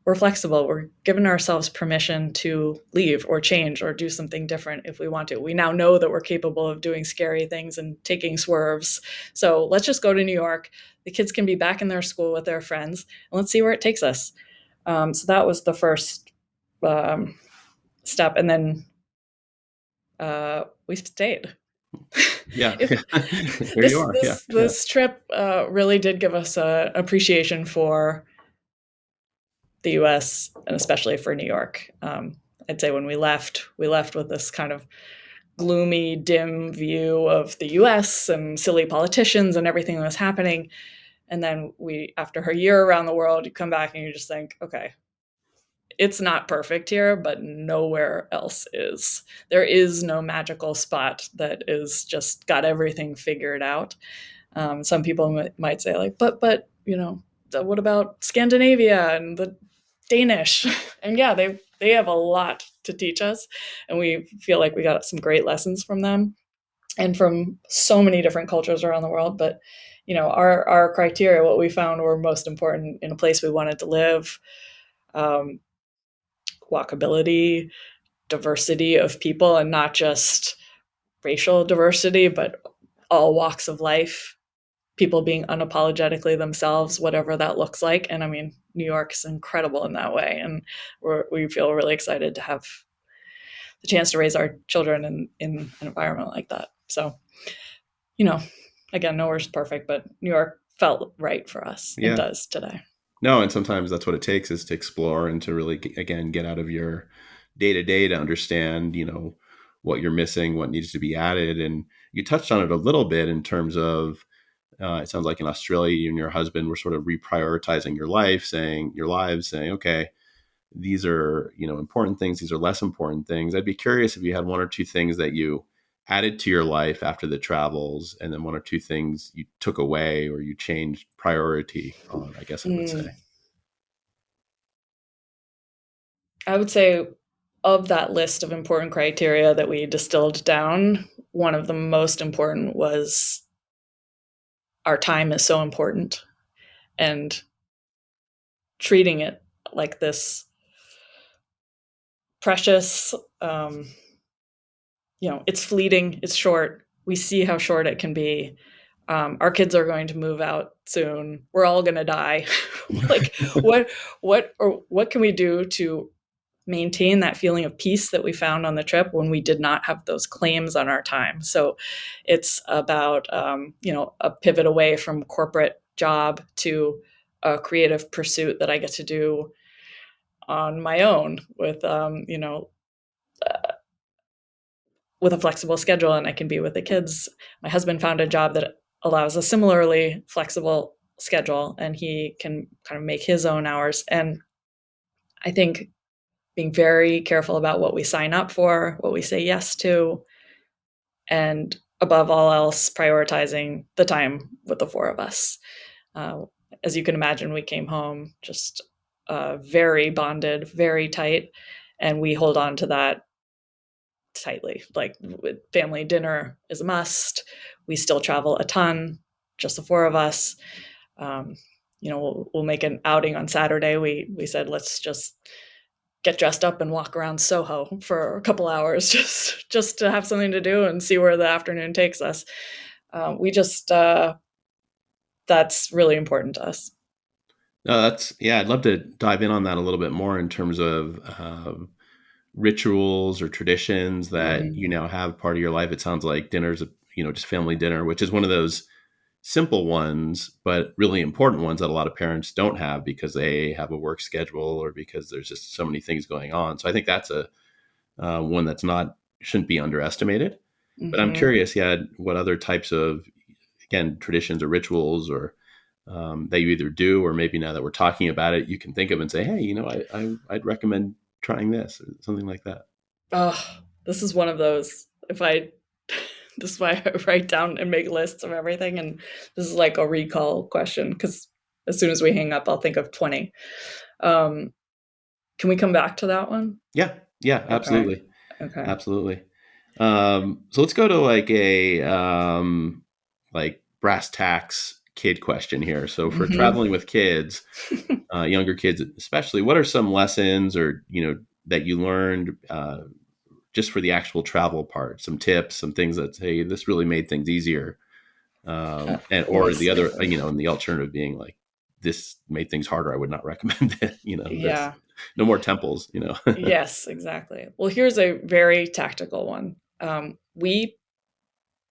We're flexible. We're giving ourselves permission to leave or change or do something different if we want to. We now know that we're capable of doing scary things and taking swerves. So let's just go to New York. The kids can be back in their school with their friends, and let's see where it takes us. So that was the first step. And then we stayed. Yeah. Here you are. This trip really did give us an appreciation for the US, and especially for New York. I'd say when we left with this kind of gloomy, dim view of the US and silly politicians and everything that was happening. And then after a year around the world, you come back and you just think, okay, it's not perfect here, but nowhere else is. There is no magical spot that is just got everything figured out. Some people might say, like, but what about Scandinavia and the Danish? And yeah, they have a lot to teach us, and we feel like we got some great lessons from them and from so many different cultures around the world. But our criteria, what we found were most important in a place we wanted to live: walkability, diversity of people, and not just racial diversity, but all walks of life, people being unapologetically themselves, whatever that looks like. And I mean, New York is incredible in that way. And we feel really excited to have the chance to raise our children in an environment like that. So, again, nowhere's perfect, but New York felt right for us. Yeah. It does today. No, and sometimes that's what it takes, is to explore and to really, again, get out of your day-to-day to understand, what you're missing, what needs to be added. And you touched on it a little bit in terms of, it sounds like in Australia, you and your husband were sort of reprioritizing your lives, saying, okay, these are, important things. These are less important things. I'd be curious if you had one or two things that you added to your life after the travels, and then one or two things you took away or you changed priority on, I guess I would say. I would say, of that list of important criteria that we distilled down, one of the most important was our time is so important, and treating it like this precious, it's fleeting, it's short. We see how short it can be. our kids are going to move out soon. We're all going to die. Like, what can we do to maintain that feeling of peace that we found on the trip when we did not have those claims on our time? So it's about, a pivot away from corporate job to a creative pursuit that I get to do on my own with a flexible schedule, and I can be with the kids. My husband found a job that allows a similarly flexible schedule, and he can kind of make his own hours. And I think being very careful about what we sign up for, what we say yes to, and above all else, prioritizing the time with the four of us. Uh, as you can imagine, we came home just very bonded, very tight, and we hold on to that tightly. Like, family dinner is a must. We still travel a ton, just the four of us. Um, we'll make an outing on Saturday. We said, let's just get dressed up and walk around Soho for a couple hours, just to have something to do and see where the afternoon takes us. We just That's really important to us. No, I'd love to dive in on that a little bit more in terms of rituals or traditions that you now have part of your life. It sounds like dinner's, just family dinner, which is one of those simple ones, but really important ones that a lot of parents don't have because they have a work schedule or because there's just so many things going on. So I think that's a one that's shouldn't be underestimated. But I'm curious, what other types of, again, traditions or rituals or that you either do, or maybe now that we're talking about it, you can think of and say, hey, I'd recommend trying this or something like that. Oh, this is one of those. This is why I write down and make lists of everything. And this is like a recall question, because as soon as we hang up, I'll think of 20. Can we come back to that one? Yeah. Yeah, Okay. absolutely. Okay. Absolutely. So let's go to like a like brass tacks kid question here. So for traveling with kids, younger kids especially, what are some lessons or that you learned just for the actual travel part? Some tips, some things that, hey, this really made things easier, and Let me or the see if other, and the alternative being like, this made things harder. I would not recommend it. This Yeah. no more temples. Yes, exactly. Well, here's a very tactical one. We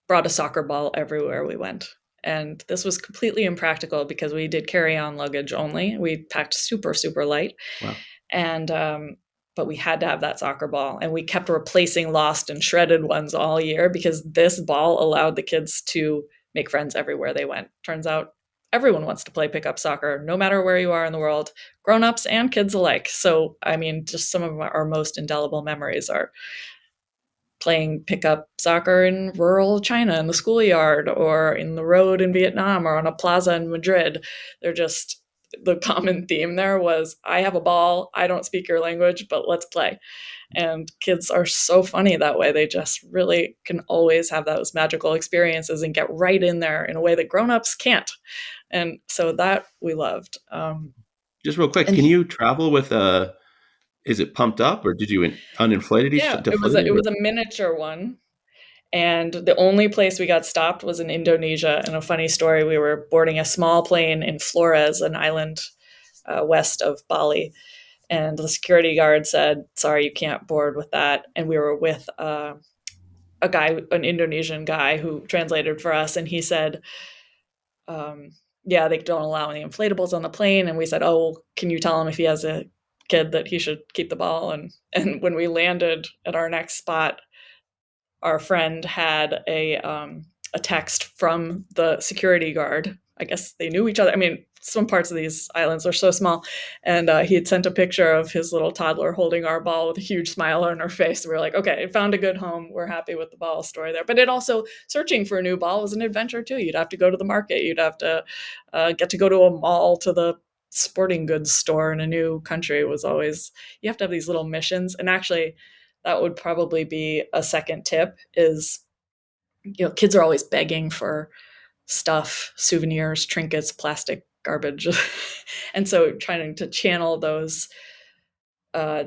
brought a soccer ball everywhere we went. And this was completely impractical because we did carry on luggage only. We packed super, super light. Wow. And, but we had to have that soccer ball. And we kept replacing lost and shredded ones all year because this ball allowed the kids to make friends everywhere they went. Turns out everyone wants to play pickup soccer, no matter where you are in the world, grown-ups and kids alike. So, I mean, just some of our most indelible memories are playing pickup soccer in rural China in the schoolyard, or in the road in Vietnam, or on a plaza in Madrid. They're just, the common theme there was, I have a ball, I don't speak your language, but let's play. And kids are so funny that way. They just really can always have those magical experiences and get right in there in a way that grown-ups can't. And so that we loved. Just real quick, And can you travel with a? Is it pumped up, or did you uninflate it, yeah, deflate it? it was a miniature one. And the only place we got stopped was in Indonesia. And a funny story, we were boarding a small plane in Flores, an island west of Bali. And the security guard said, sorry, you can't board with that. And we were with a guy, an Indonesian guy who translated for us. And he said, yeah, they don't allow any inflatables on the plane. And we said, oh, can you tell him if he has a kid that he should keep the ball? And when we landed at our next spot, our friend had a text from the security guard. I guess they knew each other. I mean, some parts of these islands are so small. And he had sent a picture of his little toddler holding our ball with a huge smile on her face. We were like, okay, found a good home. We're happy with the ball story there. But it also, searching for a new ball was an adventure too. You'd have to go to the market. You'd have to get to go to a mall, to the sporting goods store in a new country. It was always, you have to have these little missions. And actually, that would probably be a second tip is, kids are always begging for stuff, souvenirs, trinkets, plastic garbage. And so trying to channel those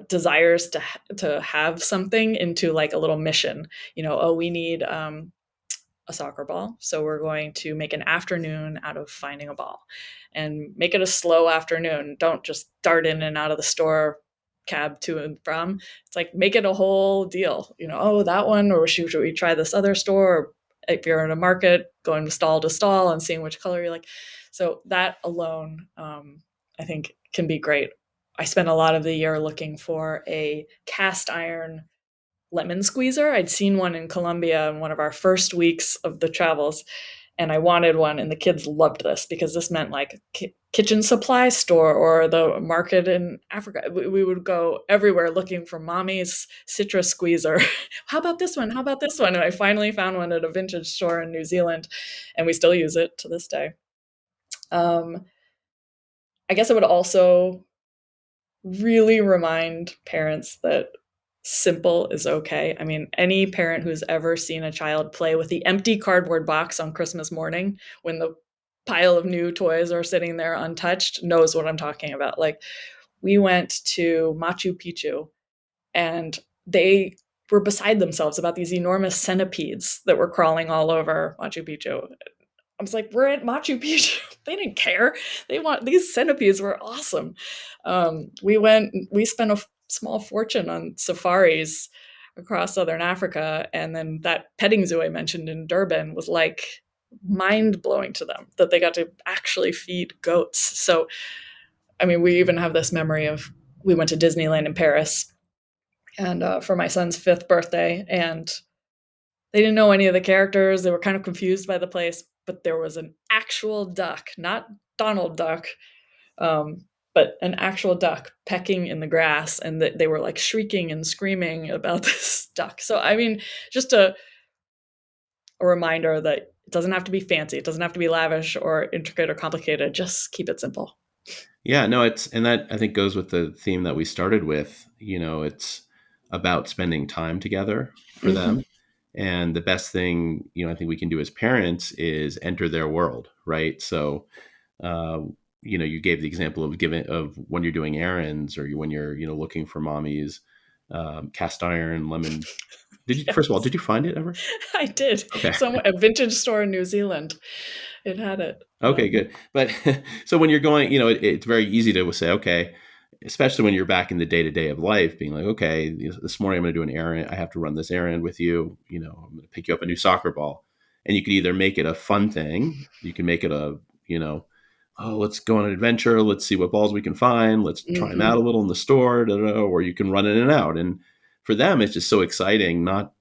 desires to have something into like a little mission. Oh, we need a soccer ball. So we're going to make an afternoon out of finding a ball and make it a slow afternoon. Don't just dart in and out of the store, cab to and from. It's like, make it a whole deal. Oh, that one, or should we try this other store? Or if you're in a market, going to stall and seeing which color you like. So that alone, I think, can be great. I spent a lot of the year looking for a cast iron lemon squeezer. I'd seen one in Colombia in one of our first weeks of the travels, and I wanted one, and the kids loved this because this meant like kitchen supply store or the market in Africa. We would go everywhere looking for mommy's citrus squeezer. How about this one? How about this one? And I finally found one at a vintage store in New Zealand, and we still use it to this day. I guess I would also really remind parents that simple is okay. I mean, any parent who's ever seen a child play with the empty cardboard box on Christmas morning when the pile of new toys are sitting there untouched knows what I'm talking about. Like, we went to Machu Picchu and they were beside themselves about these enormous centipedes that were crawling all over Machu Picchu. I was like, we're at Machu Picchu. They didn't care. These centipedes were awesome. We spent a small fortune on safaris across Southern Africa. And then that petting zoo I mentioned in Durban was like mind blowing to them that they got to actually feed goats. So, I mean, we even have this memory of, we went to Disneyland in Paris and for my son's 5th birthday, and they didn't know any of the characters. They were kind of confused by the place, but there was an actual duck, not Donald Duck, but an actual duck pecking in the grass, and they were like shrieking and screaming about this duck. So, I mean, just a reminder that it doesn't have to be fancy. It doesn't have to be lavish or intricate or complicated. Just keep it simple. Yeah, no, and that I think goes with the theme that we started with. It's about spending time together for them. And the best thing, I think we can do as parents is enter their world, right? So, you gave the example of when you're doing errands or when you're, looking for mommy's cast iron lemon. Yes. First of all, did you find it ever? I did. Okay. A vintage store in New Zealand. It had it. Okay, good. But so when you're going, it's very easy to say, okay, especially when you're back in the day-to-day of life, being like, okay, this morning I'm going to do an errand. I have to run this errand with you. I'm going to pick you up a new soccer ball. And you can either make it a fun thing. You can make it oh, let's go on an adventure. Let's see what balls we can find. Let's try them out a little in the store, or you can run in and out. And for them, it's just so exciting, not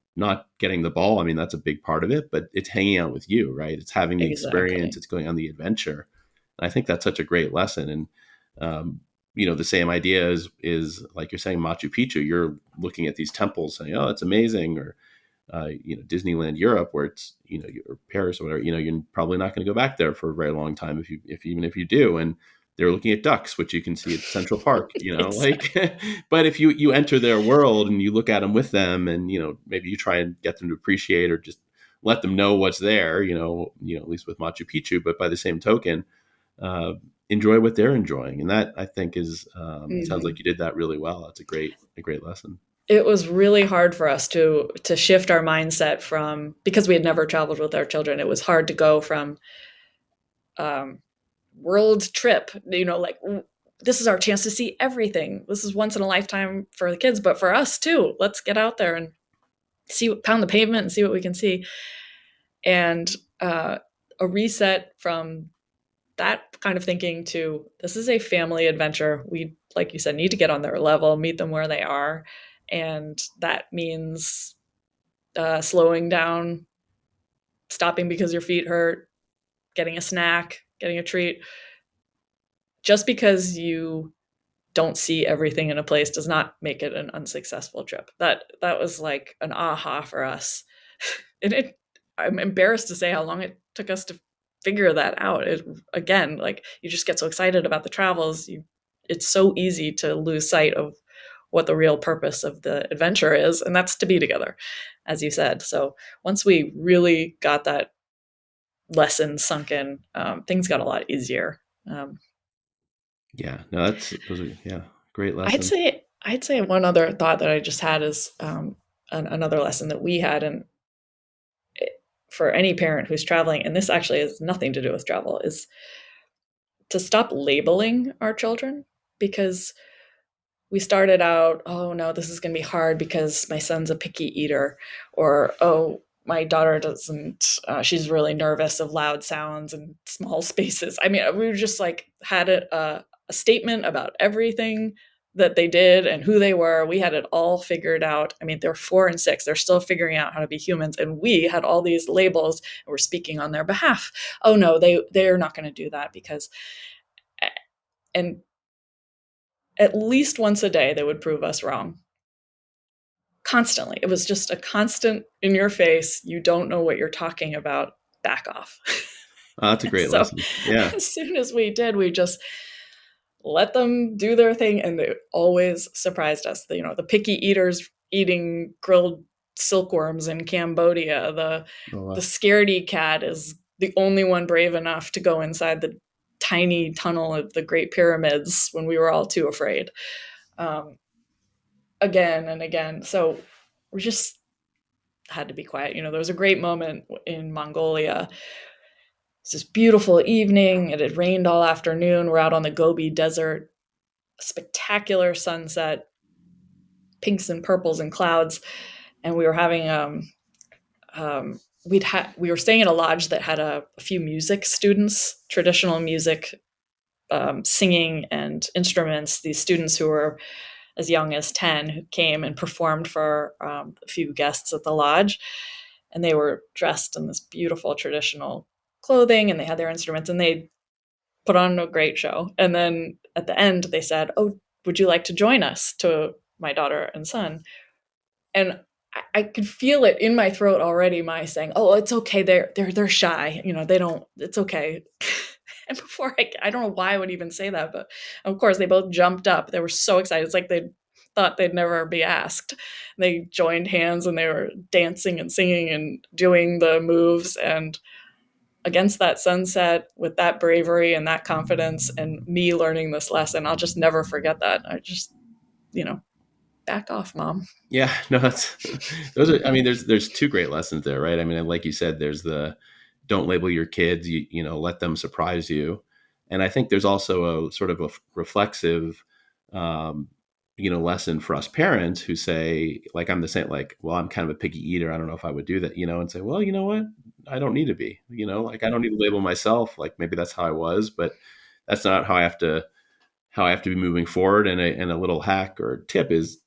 getting the ball. I mean, that's a big part of it, but it's hanging out with you, right? It's having the experience. It's going on the adventure. And I think that's such a great lesson. And, the same idea is like you're saying, Machu Picchu, you're looking at these temples saying, oh, it's amazing. Or, Disneyland Europe, where it's, or Paris or whatever, you're probably not going to go back there for a very long time even if you do. And they're looking at ducks, which you can see at Central Park, Exactly. but if you enter their world and you look at them with them and, maybe you try and get them to appreciate or just let them know what's there, at least with Machu Picchu, but by the same token, enjoy what they're enjoying. And that, I think, is, it sounds like you did that really well. That's a great lesson. It was really hard for us to shift our mindset from, because we had never traveled with our children. It was hard to go from world trip, like, this is our chance to see everything. This is once in a lifetime for the kids, but for us too. Let's get out there and pound the pavement and see what we can see. And a reset from that kind of thinking to, this is a family adventure. We, like you said, need to get on their level, meet them where they are. And that means slowing down, stopping because your feet hurt, getting a snack, getting a treat. Just because you don't see everything in a place does not make it an unsuccessful trip. That was like an aha for us. And I'm embarrassed to say how long it took us to figure that out. Again, like, you just get so excited about the travels. It's so easy to lose sight of what the real purpose of the adventure is, and that's to be together, as you said. So once we really got that lesson sunk in, things got a lot easier. Yeah, no, those are great lessons. I'd say one other thought that I just had is another lesson that we had, and for any parent who's traveling, and this actually has nothing to do with travel, is to stop labeling our children, because we started out, oh no, this is going to be hard because my son's a picky eater, or oh, my daughter doesn't, she's really nervous of loud sounds and small spaces. I mean, we were just like had a statement about everything that they did and who they were. We had it all figured out. I mean, they're 4 and 6. They're still figuring out how to be humans. And we had all these labels and we're speaking on their behalf. Oh no, they're not going to do that because, and at least once a day, they would prove us wrong. Constantly. It was just a constant in your face. You don't know what you're talking about. Back off. Oh, that's a great So lesson. Yeah. as soon as we did, we just let them do their thing, and they always surprised us. The picky eaters eating grilled silkworms in Cambodia. Oh, wow. The scaredy cat is the only one brave enough to go inside the tiny tunnel of the Great Pyramids when we were all too afraid. Again and again. So we just had to be quiet. There was a great moment in Mongolia. It's this beautiful evening. It had rained all afternoon. We're out on the Gobi Desert. A spectacular sunset, pinks and purples and clouds. And we were having we were staying in a lodge that had a few music students, traditional music, singing and instruments. These students who were as young as 10 who came and performed for a few guests at the lodge. And they were dressed in this beautiful traditional clothing, and they had their instruments, and they put on a great show. And then at the end, they said, oh, would you like to join us, to my daughter and son? And I could feel it in my throat already, my saying, oh, it's okay. They're shy. They don't, it's okay. And before I don't know why I would even say that, but of course they both jumped up. They were so excited. It's like they thought they'd never be asked. They joined hands and they were dancing and singing and doing the moves. And against that sunset, with that bravery and that confidence, and me learning this lesson, I'll just never forget that. I just, back off, Mom. Yeah, no, those are, I mean, there's two great lessons there, right? I mean, like you said, there's the don't label your kids, let them surprise you. And I think there's also a sort of a reflexive, lesson for us parents who say, like, I'm the same, like, well, I'm kind of a picky eater. I don't know if I would do that, and say, well, you know what? I don't need to be, like, I don't need to label myself. Like, maybe that's how I was, but that's not how I have to be moving forward. And a little hack or tip is,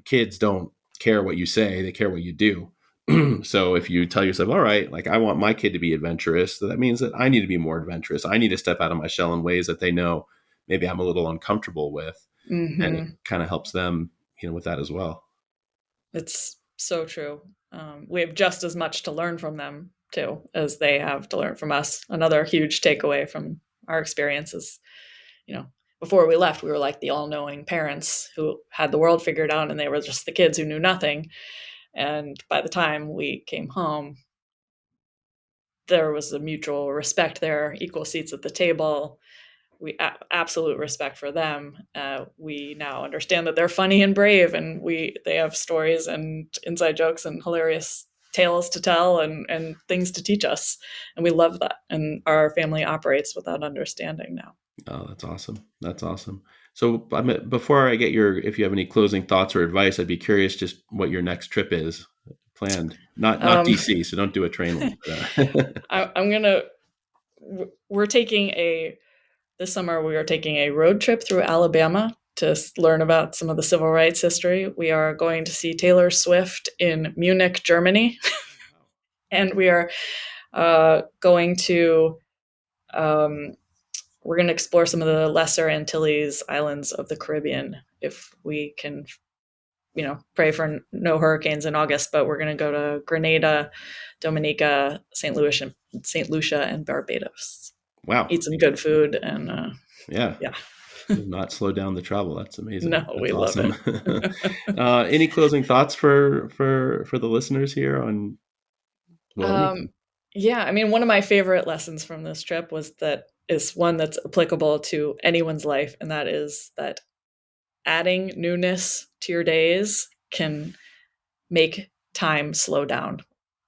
kids don't care what you say, they care what you do. So if you tell yourself, all right, like, I want my kid to be adventurous, that means that I need to be more adventurous. I need to step out of my shell in ways that they know maybe I'm a little uncomfortable with. Mm-hmm. And it kind of helps them, with that as well. It's so true. We have just as much to learn from them too, as they have to learn from us. Another huge takeaway from our experiences, before we left, we were like the all-knowing parents who had the world figured out, and they were just the kids who knew nothing. And by the time we came home, there was a mutual respect there, equal seats at the table. We absolute respect for them. We now understand that they're funny and brave, and they have stories and inside jokes and hilarious tales to tell and things to teach us. And we love that. And our family operates with that understanding now. Oh, that's awesome. That's awesome. So before I get if you have any closing thoughts or advice, I'd be curious just what your next trip is planned. Not DC, so don't do a train one. This summer we are taking a road trip through Alabama to learn about some of the civil rights history. We are going to see Taylor Swift in Munich, Germany. And we are going to we're going to explore some of the Lesser Antilles islands of the Caribbean, if we can, pray for no hurricanes in August. But we're going to go to Grenada, Dominica, St. Lucia, and Barbados. Wow! Eat some good food and yeah. Not slow down the travel. That's amazing. No, that's we awesome. love it. Any closing thoughts for the listeners here on? Yeah, I mean, one of my favorite lessons from this trip is one that's applicable to anyone's life, and that is that adding newness to your days can make time slow down.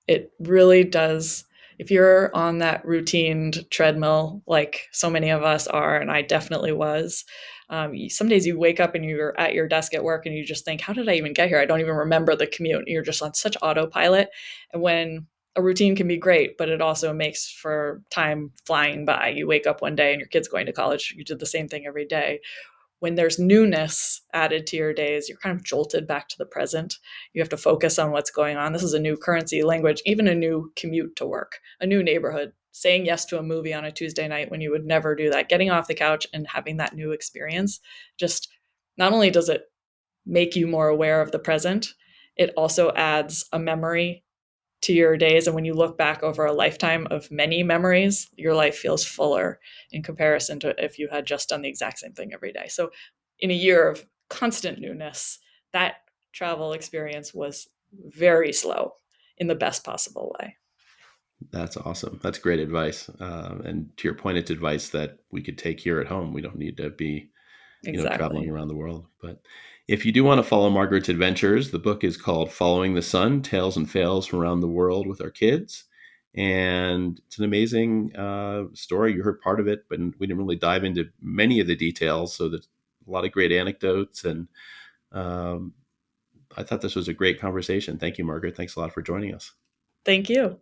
It really does. If you're on that routine treadmill, like so many of us are, and I definitely was, some days you wake up and you're at your desk at work and you just think, how did I even get here? I don't even remember the commute. You're just on such autopilot. And when a routine can be great, but it also makes for time flying by. You wake up one day and your kid's going to college. You did the same thing every day. When there's newness added to your days, you're kind of jolted back to the present. You have to focus on what's going on. This is a new currency, language, even a new commute to work, a new neighborhood, saying yes to a movie on a Tuesday night when you would never do that, getting off the couch and having that new experience. Just not only does it make you more aware of the present, it also adds a memory to your days. And when you look back over a lifetime of many memories, your life feels fuller in comparison to if you had just done the exact same thing every day. So in a year of constant newness, that travel experience was very slow in the best possible way. That's awesome. That's great advice. And to your point, it's advice that we could take here at home. We don't need to be, Exactly. traveling around the world. But if you do want to follow Margaret's adventures, the book is called Following the Sun, Tales and Fails from Around the World with Our Kids. And it's an amazing story. You heard part of it, but we didn't really dive into many of the details. So there's a lot of great anecdotes. And I thought this was a great conversation. Thank you, Margaret. Thanks a lot for joining us. Thank you.